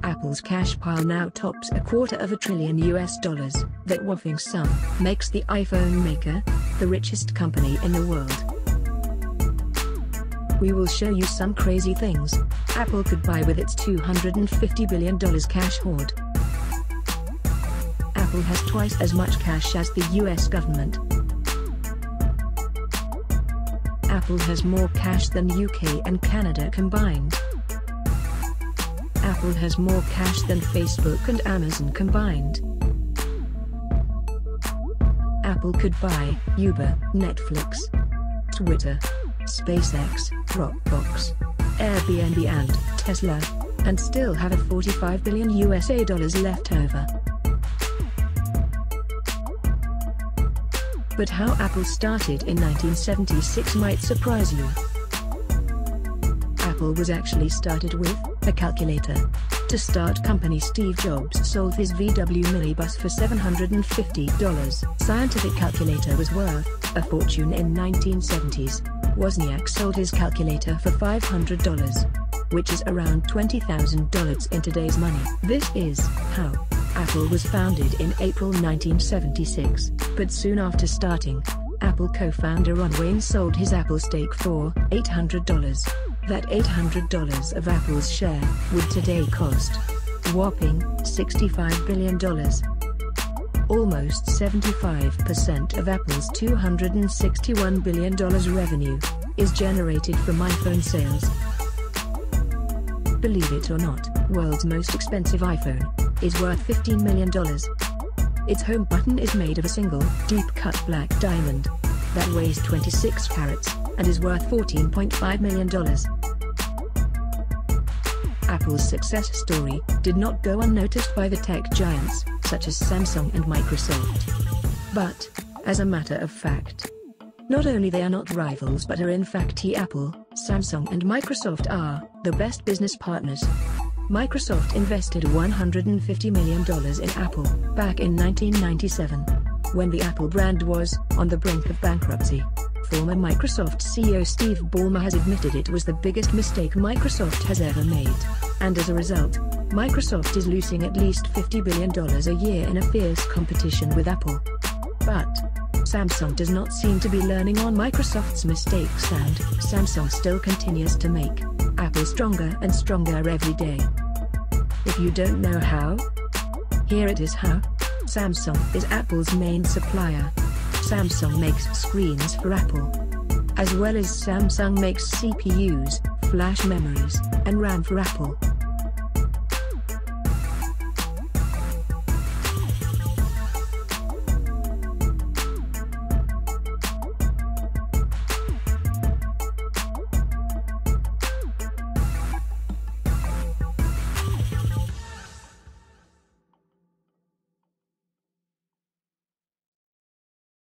Apple's cash pile now tops $250 billion. That whopping sum makes the iPhone maker the richest company in the world. We will show you some crazy things Apple could buy with its $250 billion cash hoard. Apple has twice as much cash as the US government. Apple has more cash than UK and Canada combined. Apple has more cash than Facebook and Amazon combined. Apple could buy Uber, Netflix, Twitter, SpaceX, Dropbox, Airbnb and Tesla, and still have a $45 billion left over. But how Apple started in 1976 might surprise you. Apple was actually started with a calculator. To start company, Steve Jobs sold his VW minibus for $750. Scientific calculator was worth a fortune in 1970s. Wozniak sold his calculator for $500, which is around $20,000 in today's money. This is how Apple was founded in April 1976, but soon after starting, Apple co-founder Ron Wayne sold his Apple stake for $800. That $800 of Apple's share would today cost a whopping $65 billion. Almost 75% of Apple's $261 billion revenue is generated from iPhone sales. Believe it or not, world's most expensive iPhone is worth $15 million. Its home button is made of a single, deep-cut black diamond that weighs 26 carats and is worth $14.5 million. Apple's success story did not go unnoticed by the tech giants, such as Samsung and Microsoft. But, as a matter of fact, not only they are not rivals but are in fact Apple, Samsung and Microsoft are the best business partners. Microsoft invested $150 million in Apple back in 1997, when the Apple brand was on the brink of bankruptcy. Former Microsoft CEO Steve Ballmer has admitted it was the biggest mistake Microsoft has ever made, and as a result, Microsoft is losing at least $50 billion a year in a fierce competition with Apple. But Samsung does not seem to be learning on Microsoft's mistakes, and Samsung still continues to make Apple stronger and stronger every day. If you don't know how, here it is how. Samsung is Apple's main supplier. Samsung makes screens for Apple, as well as Samsung makes CPUs, flash memories, and RAM for Apple.